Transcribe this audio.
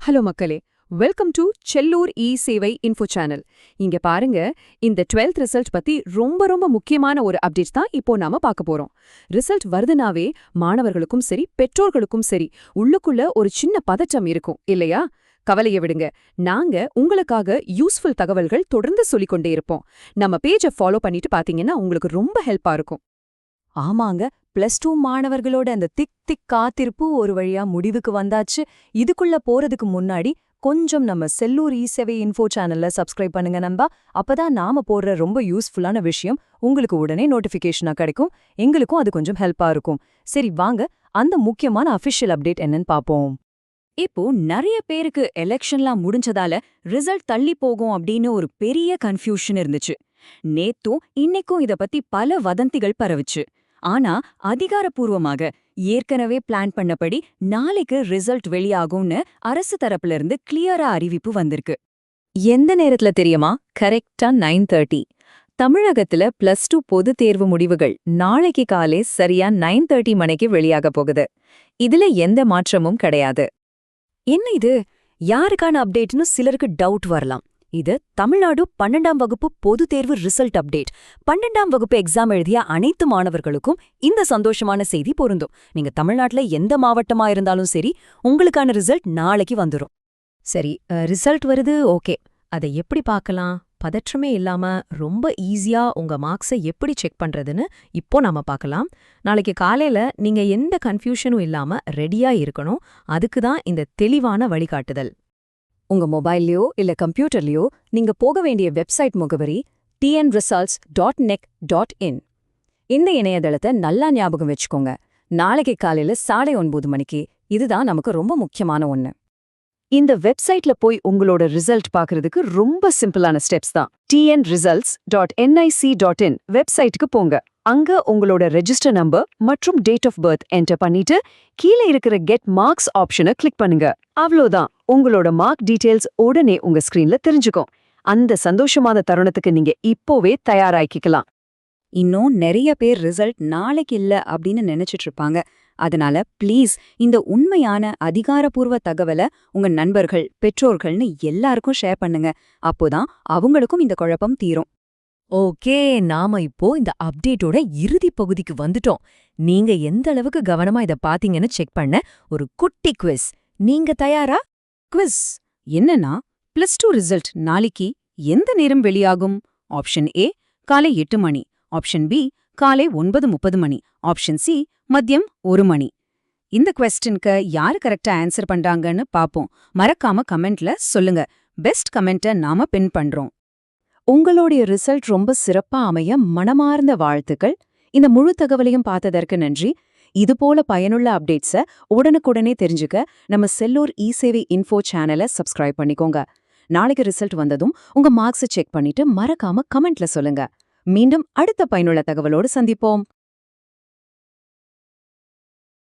Hello மக்களே, welcome to Sellur சேவை info channel. இங்க பாருங்க, இந்த 12th ரிசல்ட் பத்தி ரொம்ப முக்கியமான ஒரு அப்டேட் தான் இப்போ நாம பார்க்க போறோம். ரிசல்ட் வருதுனாவே மாணவர்களுக்கும் சரி பெற்றோர்களுக்கும் சரி உள்ளுக்குள்ள ஒரு சின்ன பதட்டம் இருக்கும் இல்லையா? கவலைய விடுங்க, நாங்க உங்களுக்காக யூஸ்ஃபுல் தகவல்கள் தொடர்ந்து சொல்லிக்கொண்டே இருப்போம். நம்ம பேஜை ஃபாலோ பண்ணிட்டு பாத்தீங்கன்னா உங்களுக்கு ரொம்ப ஹெல்ப்பா இருக்கும். ஆமாங்க, +2 மாணவர்களோட அந்த திக் காத்திருப்பு ஒரு வழியா முடிவுக்கு வந்தாச்சு. இதுக்குள்ள போறதுக்கு முன்னாடி கொஞ்சம் நம்ம செல்லூர் சேவை இன்ஃபோ சேனல்ல சப்ஸ்கிரைப் பண்ணுங்க நண்பா. அப்பதான் நாம போடுற ரொம்ப யூஸ்ஃபுல்லான விஷயம் உங்களுக்கு உடனே நோட்டிஃபிகேஷனா கிடைக்கும். எங்களுக்கும் அது கொஞ்சம் ஹெல்ப்பா இருக்கும். சரி வாங்க, அந்த முக்கியமான அஃபிஷியல் அப்டேட் என்னன்னு பாப்போம். இப்போ நிறைய பேருக்கு எலெக்ஷன்லாம் முடிஞ்சதால ரிசல்ட் தள்ளி போகும் அப்படின்னு ஒரு பெரிய கன்ஃபியூஷன் இருந்துச்சு. நேத்தும் இன்னைக்கும் இத பத்தி பல வதந்திகள் பரவுச்சு. ஆனா அதிகாரப்பூர்வமாக ஏற்கனவே பிளான் பண்ணபடி நாளைக்கு ரிசல்ட் வெளியாகும்னு அரசு தரப்புல இருந்து கிளியரா அறிவிப்பு வந்திருக்கு. எந்த நேரத்துல தெரியுமா? கரெக்டா 9:30. தமிழகத்துல +2 பொதுத் தேர்வு முடிவுகள் நாளைக்கு காலை சரியா 9:30 மணிக்கு வெளியாக போகுது. இதுல எந்த மாற்றமும் கிடையாது. என்ன இது, யாருக்கான அப்டேட்னு சிலருக்கு டவுட் வரலாம். இது தமிழ்நாடு 12ஆம் வகுப்பு பொதுத் தேர்வு ரிசல்ட் அப்டேட். 12ஆம் வகுப்பு எக்ஸாம் எழுதிய அனைத்து மாணவர்களுக்கும் இந்த சந்தோஷமான செய்தி பொருந்தும். நீங்க தமிழ்நாட்டுல எந்த மாவட்டமா இருந்தாலும் சரி, உங்களுக்கான ரிசல்ட் நாளைக்கு வந்துரும். சரி, ரிசல்ட் வருது, ஓகே. அதை எப்படி பார்க்கலாம்? பதற்றமே இல்லாம ரொம்ப ஈஸியா உங்க மார்க்ஸை எப்படி செக் பண்றதுன்னு இப்போ நாம பார்க்கலாம். நாளைக்கு காலையில நீங்க எந்த கன்ஃபியூஷனும் இல்லாம ரெடியா இருக்கணும். அதுக்கு தான் இந்த தெளிவான வழிகாட்டுதல். உங்க மொபைல்லையோ இல்ல கம்ப்யூட்டர்லயோ நீங்க போக வேண்டிய வெப்சைட் முகவரி tnresults.nec.in. இந்த இணையதளத்தை நல்லா ஞாபகம் வச்சுக்கோங்க. நாளைக்கு காலையில 9:30 மணிக்கு. இதுதான் நமக்கு ரொம்ப முக்கியமான ஒண்ணு. இந்த வெப்சைட்ல போய் உங்களோட ரிசல்ட் பார்க்கறதுக்கு ரொம்ப சிம்பிளான ஸ்டெப்ஸ் தான். tnresults.nic.in வெப்சைட்டுக்கு போங்க. அங்க உங்களோட ரெஜிஸ்டர் நம்பர் மற்றும் டேட் ஆஃப் பர்த் என்டர் பண்ணிட்டு கீழே இருக்கிற கெட் மார்க்ஸ் ஆப்ஷனை கிளிக் பண்ணுங்க. அவ்வளோதான், உங்களோட மார்க் டீடைல்ஸ் உடனே உங்க ஸ்கிரீன்ல தெரிஞ்சுக்கும். அந்த சந்தோஷமான தருணத்துக்கு நீங்க இப்போவே தயாராக்கிக்கலாம். இன்னும் நிறைய பேர் ரிசல்ட் நாளைக்கு இல்ல அப்படின்னு நினைச்சிட்டு இருப்பாங்க. அதனால ப்ளீஸ் இந்த உண்மையான அதிகாரப்பூர்வ தகவலை உங்க நண்பர்கள், பெற்றோர்கள்னு எல்லாருக்கும் ஷேர் பண்ணுங்க. அப்போதான் அவங்களுக்கும் இந்த குழப்பம் தீரும். ஓகே, நாம இப்போ இந்த அப்டேட்டோட இறுதி பகுதிக்கு வந்துட்டோம். நீங்க எந்த அளவுக்கு கவனமா இத பாத்தீங்கன்னு செக் பண்ண ஒரு குட்டி குவிஸ். நீங்க தயாரா? குவிஸ் என்னன்னா, +2 ரிசல்ட் நாளைக்கு எந்த நேரம் வெளியாகும்? ஆப்ஷன் ஏ காலை 8 மணி, ஆப்ஷன் பி காலை 9:30 மணி, ஆப்ஷன் சி மதியம் 1 மணி. இந்த குவெஸ்டினுக்கு யாரு கரெக்டா ஆன்சர் பண்றாங்கன்னு பாப்போம். மறக்காம கமெண்ட்ல சொல்லுங்க. பெஸ்ட் கமெண்ட்டை நாம பின் பண்றோம். உங்களுடைய ரிசல்ட் ரொம்ப சிறப்பா அமைய மனமார்ந்த வாழ்த்துக்கள். இந்த முழு தகவலையும் பார்த்ததற்கு நன்றி. இதுபோல பயனுள்ள அப்டேட்ஸை உடனுக்குடனே தெரிஞ்சுக்க நம்ம செல்லூர் சேவை இன்ஃபோ சேனலை சப்ஸ்கிரைப் பண்ணிக்கோங்க. நாளைக்கு ரிசல்ட் வந்ததும் உங்க மார்க்ஸை செக் பண்ணிட்டு மறக்காம கமெண்ட்ல சொல்லுங்க. மீண்டும் அடுத்த பயனுள்ள தகவலோடு சந்திப்போம்.